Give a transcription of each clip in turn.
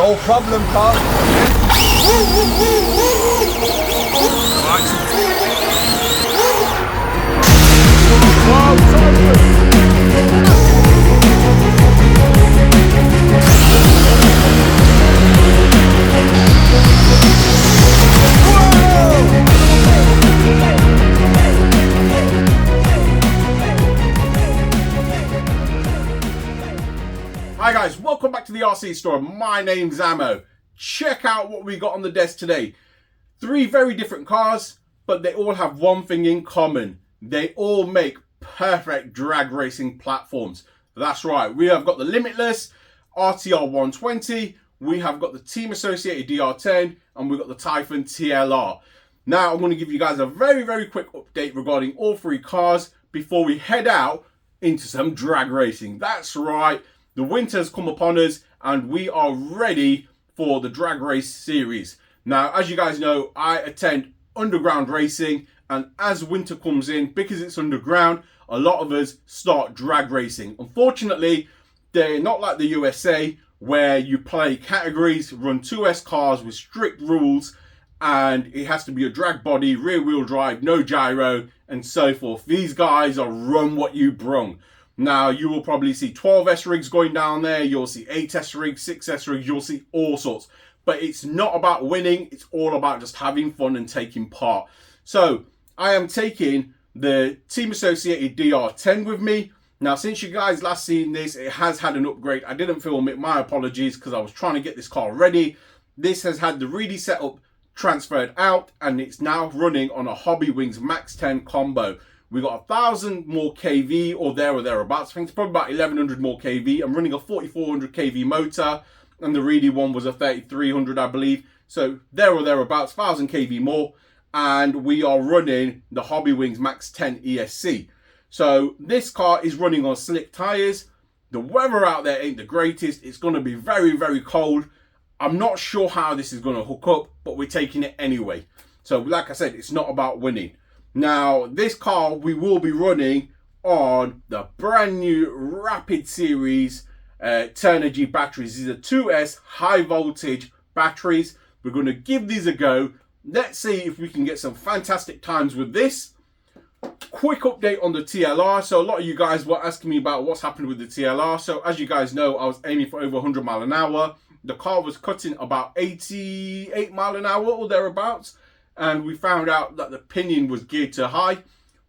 No problem, Hi guys, welcome back to the RC store. My name's Ammo. Check out what we got on the desk today. 3 very different cars, but they all have one thing in common. They all make perfect drag racing platforms. That's right, we have got the Limitless RTR 120, we have got the team associated DR10, and we've got the Typhon TLR. Now I'm going to give you guys a very quick update regarding all 3 cars before we head out into some drag racing. That's right. The winter's come upon us and we are ready for the drag race series. Now, as you guys know, I attend underground racing, and as winter comes in, because it's underground, a lot of us start drag racing. Unfortunately, they're not like the USA where you play categories, run 2S cars with strict rules, and it has to be a drag body, rear wheel drive, no gyro, and so forth. These guys are run what you brung. Now, you will probably see 12S rigs going down there, you'll see 8S rigs, 6S rigs, you'll see all sorts. But it's not about winning, it's all about just having fun and taking part. So, I am taking the Team Associated DR10 with me. Now, since you guys last seen this, it has had an upgrade. I didn't film it, my apologies, because I was trying to get this car ready. This has had the really setup transferred out, and it's now running on a Hobby Wings Max 10 combo. We got 1,000 more kV or thereabouts. I think it's probably about 1,100 more kV. I'm running a 4,400 kV motor, and the Reedy one was a 3,300, I believe. So there or thereabouts, 1,000 kV more, and we are running the Hobby Wings Max 10 ESC. So this car is running on slick tires. The weather out there ain't the greatest. It's going to be very cold. I'm not sure how this is going to hook up, but we're taking it anyway. So like I said, it's not about winning. Now, this car we will be running on the brand new Rapid Series Turnigy batteries. These are 2S high voltage batteries. We're going to give these a go. Let's see if we can get some fantastic times with this. Quick update on the TLR. So a lot of you guys were asking me about what's happened with the TLR. So as you guys know, I was aiming for over 100 mile an hour. The car was cutting about 88 mile an hour or thereabouts. And we found out that the pinion was geared to high.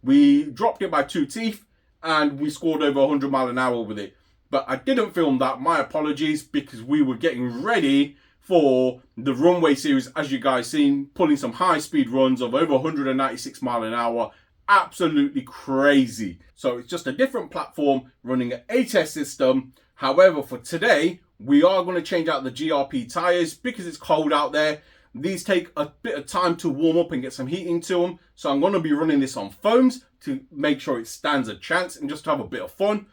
We dropped it by 2 teeth and we scored over 100 mile an hour with it. But I didn't film that, my apologies, because we were getting ready for the runway series, as you guys seen, pulling some high speed runs of over 196 mile an hour. Absolutely crazy. So it's just a different platform running an 8S system. However, for today, we are going to change out the GRP tires because it's cold out there. These take a bit of time to warm up and get some heat into them. So I'm going to be running this on foams to make sure it stands a chance and just to have a bit of fun.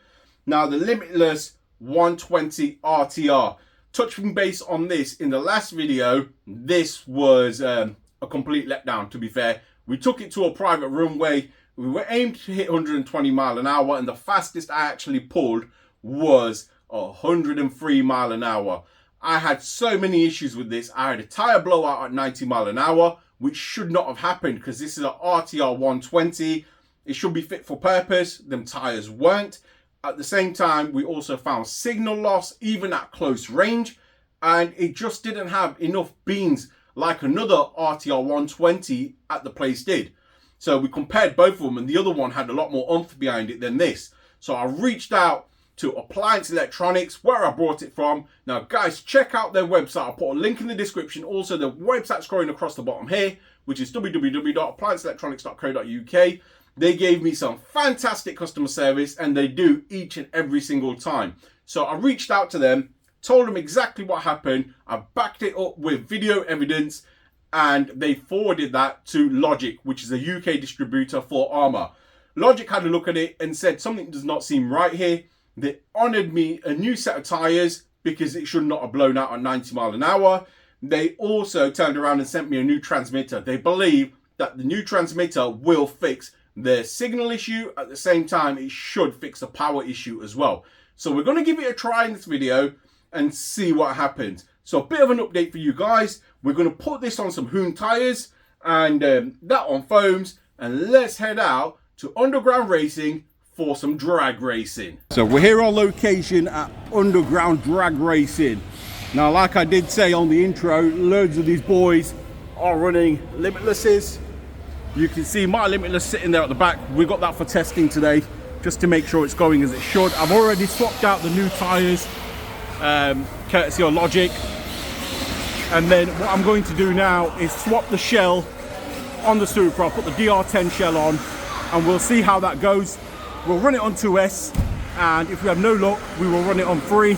Now, the Limitless 120 RTR. Touching base on this in the last video, this was a complete letdown, to be fair. We took it to a private runway. We were aimed to hit 120 mile an hour, and the fastest I actually pulled was 103 mile an hour. I had so many issues with this. I had a tire blowout at 90 mile an hour, which should not have happened because this is an RTR 120. It should be fit for purpose. Them tires weren't. At the same time, we also found signal loss, even at close range, and it just didn't have enough beans like another RTR 120 at the place did. So we compared both of them, and the other one had a lot more oomph behind it than this. So I reached out to Appliance Electronics, where I brought it from. Now guys, check out their website. I'll put a link in the description. Also, the website's scrolling across the bottom here, which is www.applianceelectronics.co.uk. They gave me some fantastic customer service, and they do each and every single time. So I reached out to them, told them exactly what happened. I backed it up with video evidence, and they forwarded that to Logic, which is a UK distributor for arrma. Logic had a look at it and said something does not seem right here. They honoured me a new set of tyres because it should not have blown out at 90 mile an hour. They also turned around and sent me a new transmitter. They believe that the new transmitter will fix the signal issue. At the same time, it should fix the power issue as well. So we're going to give it a try in this video and see what happens. So a bit of an update for you guys. We're going to put this on some Hoon tires and that on foams, and let's head out to underground racing for some drag racing. So we're here on location at underground drag racing. Now, like I did say on the intro, loads of these boys are running Limitlesses. You can see my Limitless sitting there at the back. We got that for testing today, just to make sure it's going as it should. I've already swapped out the new tires, courtesy of Logic. And then what I'm going to do now is swap the shell on the Supra, put the DR10 shell on, and we'll see how that goes. We'll run it on 2S, and if we have no luck, we will run it on 3.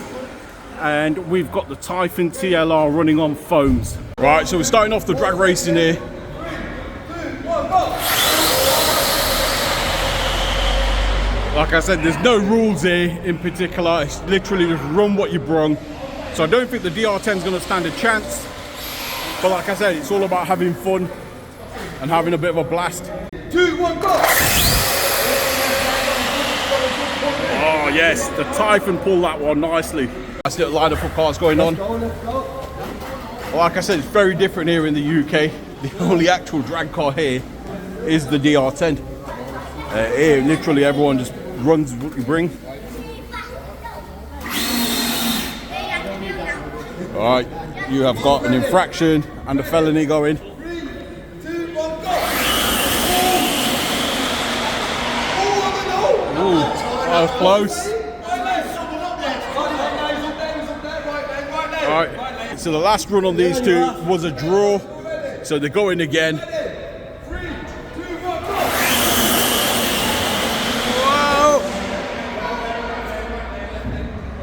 And we've got the Typhon TLR running on foams. Right, so we're starting off the drag racing here. Like I said, there's no rules here in particular. It's literally just run what you brung. So I don't think the DR10 is going to stand a chance. But like I said, it's all about having fun and having a bit of a blast. 2, 1, go! Oh yes, the Typhon pulled that one nicely. Nice little lineup of cars going on. Like I said, it's very different here in the UK. The only actual drag car here is the DR10. Here, literally everyone just runs what you bring. Alright, you have got an infraction and a felony going. 3, 2, 1, go! Ooh, that was close. Alright, so the last run on these two was a draw, so they're going again. 3, 2, 1, go! Whoa!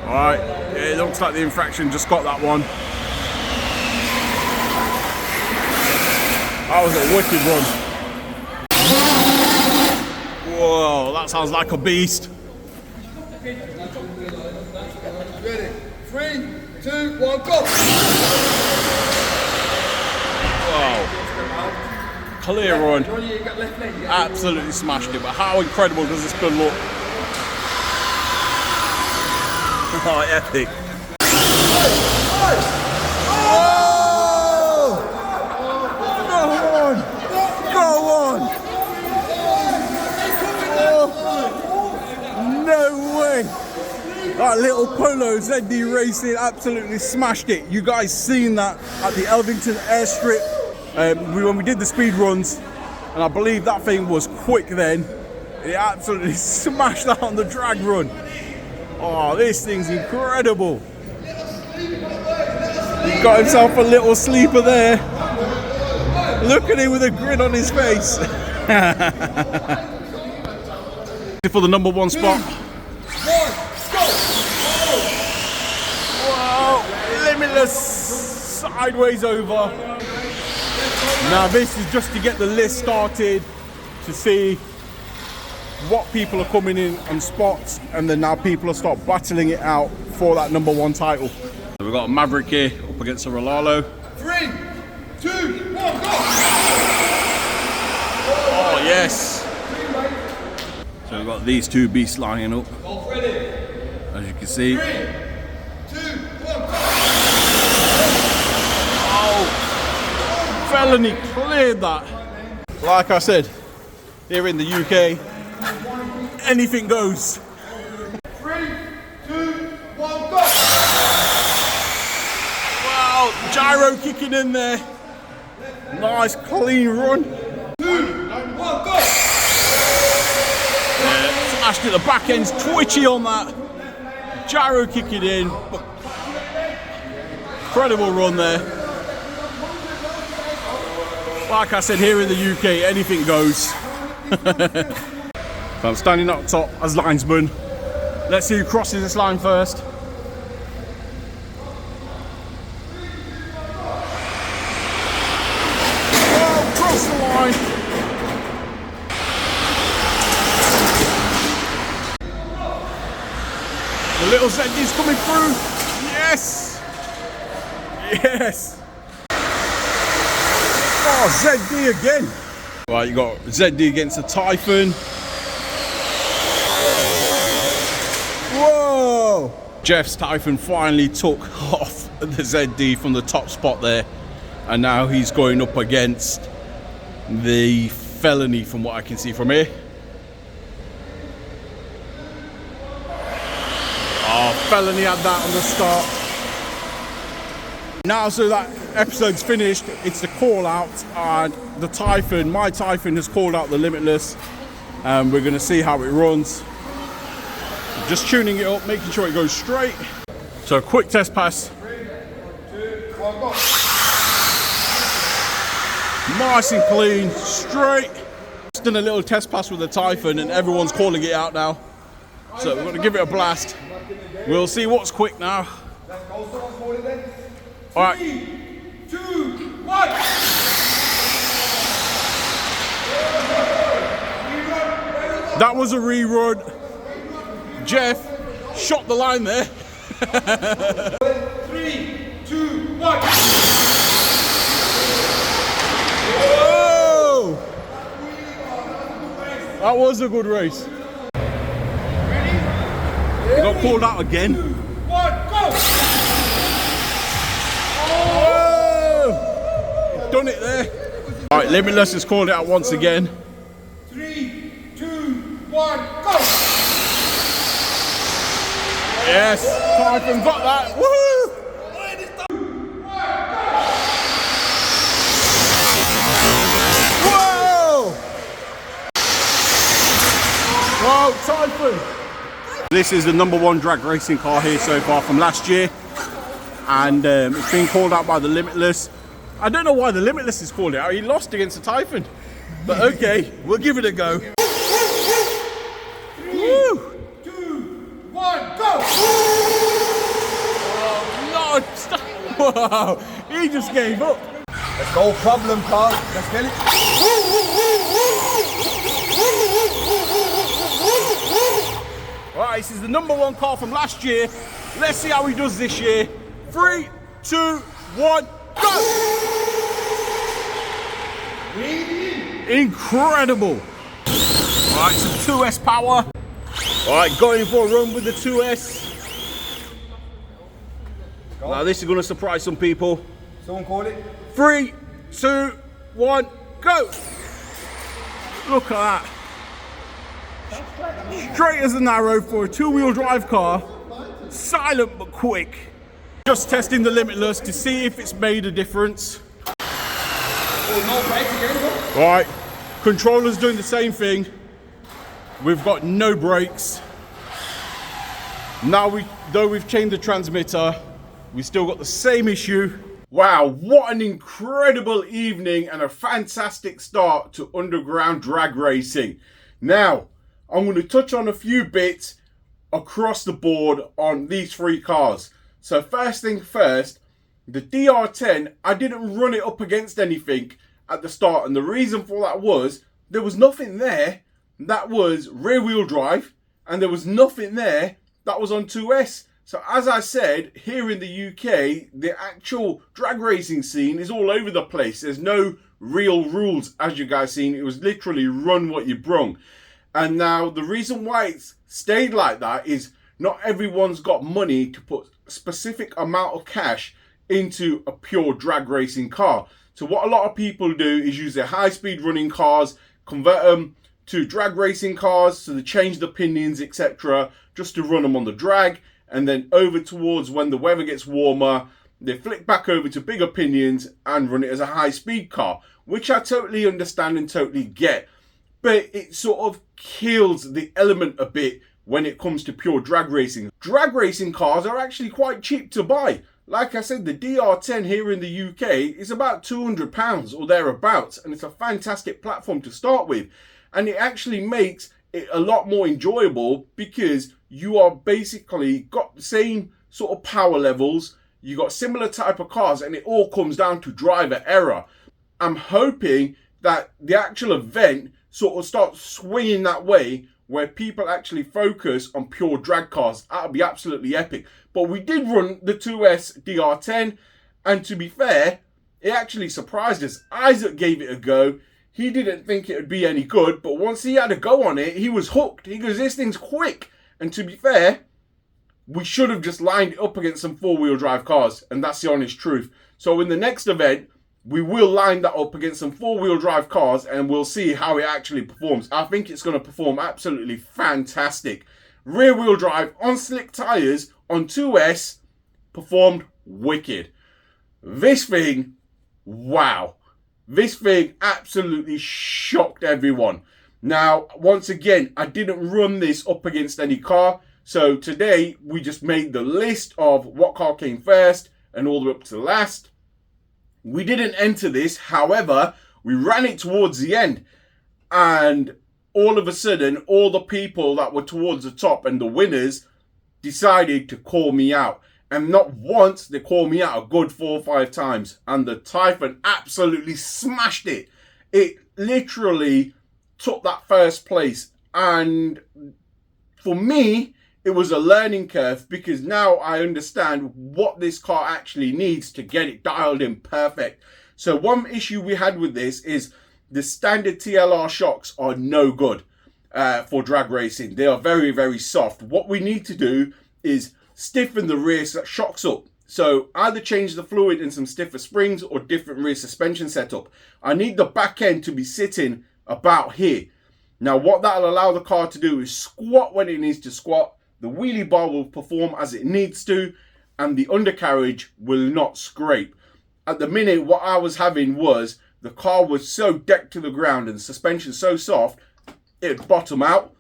Alright, it looks like the infraction just got that one. That was a wicked run. Whoa, that sounds like a beast. Ready? 3, 2, 1, go! Wow. Clear run. Absolutely smashed it, but how incredible does this gun look? Oh, epic. No way! That little Polo ZD Racing absolutely smashed it. You guys seen that at the Elvington airstrip when we did the speed runs, and I believe that thing was quick then. It absolutely smashed that on the drag run. Oh, this thing's incredible. He got himself a little sleeper there. Look at him with a grin on his face. For the number 1 spot. Whoa, Limitless sideways over. Now this is just to get the list started, to see what people are coming in on spots, and then now people will start battling it out for that number 1 title. So we've got a Maverick here up against a Rolalo. 3, 2, 1, go! Oh yes. So we've got these two beasts lining up, as you can see. 3, 2, 1, go! Oh, felony cleared that. Like I said, here in the UK, anything goes. 3, 2, 1, go! Wow, gyro kicking in there. Nice clean run. 2, 1, go! Smashed it, the back end's twitchy on that. Gyro kicking in. Incredible run there. Like I said, here in the UK, anything goes. So I'm standing up top as linesman. Let's see who crosses this line first. Oh, cross the line. The little ZD's coming through. Yes! Yes! Oh, ZD again. Right, you got ZD against the Typhon. Whoa! Jeff's Typhon finally took off the ZD from the top spot there, and now he's going up against the Felony from what I can see from here. Oh, Felony had that on the start. Now, so that episode's finished, it's the call out, and the Typhon, my Typhon, has called out the Limitless, and we're going to see how it runs. Just tuning it up, making sure it goes straight. So, quick test pass. 3, 2, 1, go. Nice and clean, straight. Just done a little test pass with the Typhon, and everyone's calling it out now. So, we're going to give it a blast. We'll see what's quick now. All right. 3, 2, 1. That was a rerun. Jeff shot the line there. 3, 2, 1. Whoa! That was a good race. He got called out again. 2, 1, go. Whoa! Done it there. All right, Limitless has called it out once again. 3, 2, 1, go. Yes, Typhon got that. Woohoo! Whoa! Whoa, Typhon! This is the #1 drag racing car here so far from last year, and it's been called out by the Limitless. I don't know why the Limitless is called it out. He lost against the Typhon, but okay, we'll give it a go. 3, 2, 1, go. Oh, wow, he just gave up. Let's go, problem car. Let's get it. Right, this is the #1 car from last year. Let's see how he does this year. 3, 2, 1, go! Incredible. Right, some 2S power. Right, going for a run with the 2S. Now this is going to surprise some people. Someone call it. 3, 2, 1, go! Look at that. Straight as an arrow for a 2-wheel drive car. Silent but quick. Just testing the Limitless to see if it's made a difference. Oh, no brakes again, go. Right, controller's doing the same thing. We've got no brakes. Now, though we've changed the transmitter, we still got the same issue. Wow, what an incredible evening and a fantastic start to underground drag racing. Now, I'm going to touch on a few bits across the board on these 3 cars. So first thing first, the DR10, I didn't run it up against anything at the start, and the reason for that was there was nothing there that was rear wheel drive, and there was nothing there that was on 2S. So as I said, here in the UK, the actual drag racing scene is all over the place. There's no real rules, as you guys seen. It was literally run what you brung. And now the reason why it's stayed like that is not everyone's got money to put a specific amount of cash into a pure drag racing car. So what a lot of people do is use their high-speed running cars, convert them to drag racing cars, so they change the pinions, etc., just to run them on the drag, and then over towards when the weather gets warmer, they flick back over to bigger pinions and run it as a high-speed car, which I totally understand and totally get. But it sort of kills the element a bit when it comes to pure drag racing. Drag racing cars are actually quite cheap to buy. Like I said, the DR10 here in the UK is about £200 or thereabouts, and it's a fantastic platform to start with. And it actually makes it a lot more enjoyable because you are basically got the same sort of power levels, you got similar type of cars, and it all comes down to driver error. I'm hoping that the actual event sort of starts swinging that way where people actually focus on pure drag cars. That'll be absolutely epic. But we did run the 2S DR10, and to be fair, it actually surprised us. Isaac gave it a go. He didn't think it would be any good, but once he had a go on it, he was hooked. He goes, this thing's quick. And to be fair, we should have just lined it up against some four-wheel drive cars, and that's the honest truth. So in the next event, we will line that up against some four-wheel drive cars and we'll see how it actually performs. I think it's going to perform absolutely fantastic. Rear-wheel drive on slick tyres on 2S performed wicked. This thing, wow. This thing absolutely shocked everyone. Now, once again, I didn't run this up against any car. So today, we just made the list of what car came first and all the way up to the last. We didn't enter this, however, we ran it towards the end. And all of a sudden, all the people that were towards the top and the winners decided to call me out. And not once, they called me out a good 4 or 5 times. And the Typhon absolutely smashed it. It literally took that first place. And for me, it was a learning curve because now I understand what this car actually needs to get it dialed in perfect. So one issue we had with this is the standard TLR shocks are no good for drag racing. They are very, very soft. What we need to do is stiffen the rear shocks up. So either change the fluid in some stiffer springs or different rear suspension setup. I need the back end to be sitting about here. Now what that'll allow the car to do is squat when it needs to squat. The wheelie bar will perform as it needs to, and the undercarriage will not scrape. At the minute, what I was having was the car was so decked to the ground and the suspension so soft, it'd bottom out.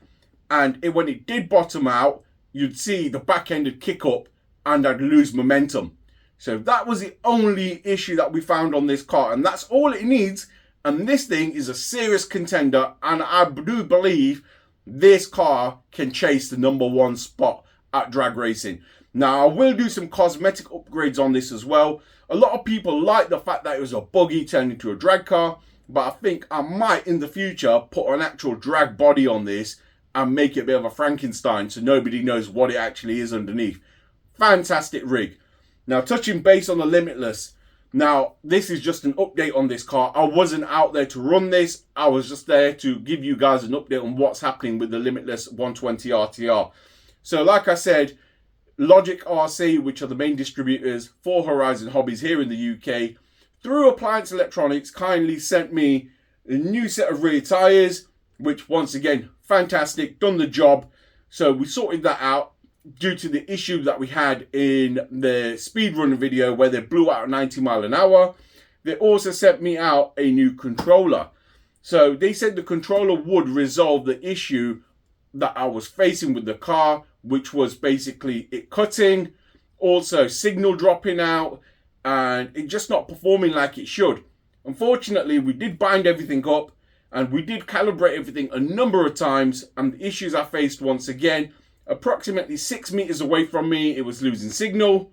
And when it did bottom out, you'd see the back end would kick up and I'd lose momentum. So that was the only issue that we found on this car, and that's all it needs. And this thing is a serious contender, and I do believe this car can chase the #1 spot at drag racing. Now, I will do some cosmetic upgrades on this as well. A lot of people like the fact that it was a buggy turned into a drag car, but I think I might in the future put an actual drag body on this and make it a bit of a Frankenstein so nobody knows what it actually is underneath. Fantastic rig. Now, touching base on the Limitless. Now, this is just an update on this car. I wasn't out there to run this. I was just there to give you guys an update on what's happening with the Limitless 120 RTR. So, like I said, Logic RC, which are the main distributors for Horizon Hobbies here in the UK, through Appliance Electronics, kindly sent me a new set of rear tyres, which once again, fantastic, done the job. So we sorted that out due to the issue that we had in the speedrun video where they blew out at 90 miles an hour. They also sent me out a new controller. So they said the controller would resolve the issue that I was facing with the car, which was basically it cutting, also signal dropping out, and it just not performing like it should. Unfortunately, we did bind everything up and we did calibrate everything a number of times, and the issues I faced once again, approximately 6 meters away from me, it was losing signal.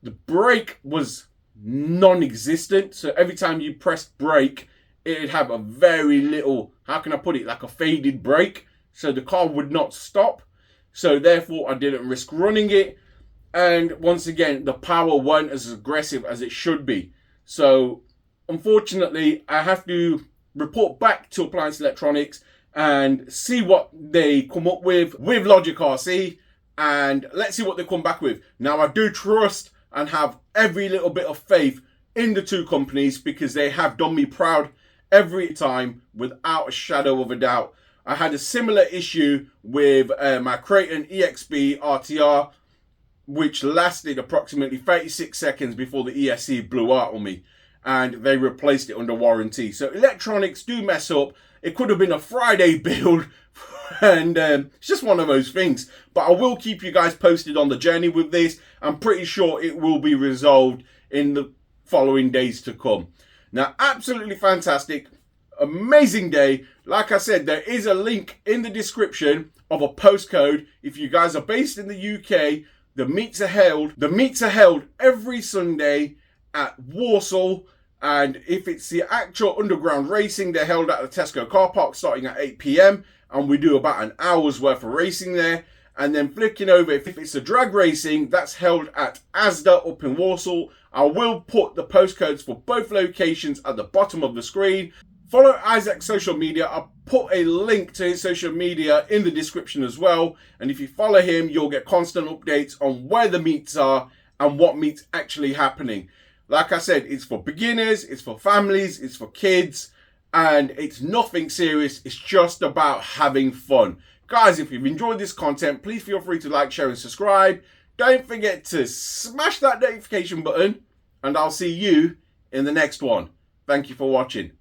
The brake was non-existent, so every time you pressed brake, it'd have a very little, how can I put it, like a faded brake, so the car would not stop. So therefore I didn't risk running it, and once again the power wasn't as aggressive as it should be. So unfortunately I have to report back to Appliance Electronics and see what they come up with Logic RC, and let's see what they come back with. Now I do trust and have every little bit of faith in the two companies because they have done me proud every time without a shadow of a doubt. I had a similar issue with my Kraton EXB RTR, which lasted approximately 36 seconds before the ESC blew out on me, and they replaced it under warranty. So electronics do mess up. It could have been a Friday build, and it's just one of those things. But I will keep you guys posted on the journey with this. I'm pretty sure it will be resolved in the following days to come. Now, absolutely fantastic. Amazing day. Like I said, there is a link in the description of a postcode. If you guys are based in the UK, the meets are held every Sunday at Walsall, and if it's the actual underground racing, they're held at the Tesco car park starting at 8 PM, and we do about an hour's worth of racing there. And then flicking over, if it's a drag racing, that's held at Asda up in Walsall. I will put the postcodes for both locations at the bottom of the screen. Follow Isaac's social media. I'll put a link to his social media in the description as well. And if you follow him, you'll get constant updates on where the meets are and what meets actually happening. Like I said, it's for beginners, it's for families, it's for kids, and it's nothing serious. It's just about having fun. Guys, if you've enjoyed this content, please feel free to like, share, and subscribe. Don't forget to smash that notification button, and I'll see you in the next one. Thank you for watching.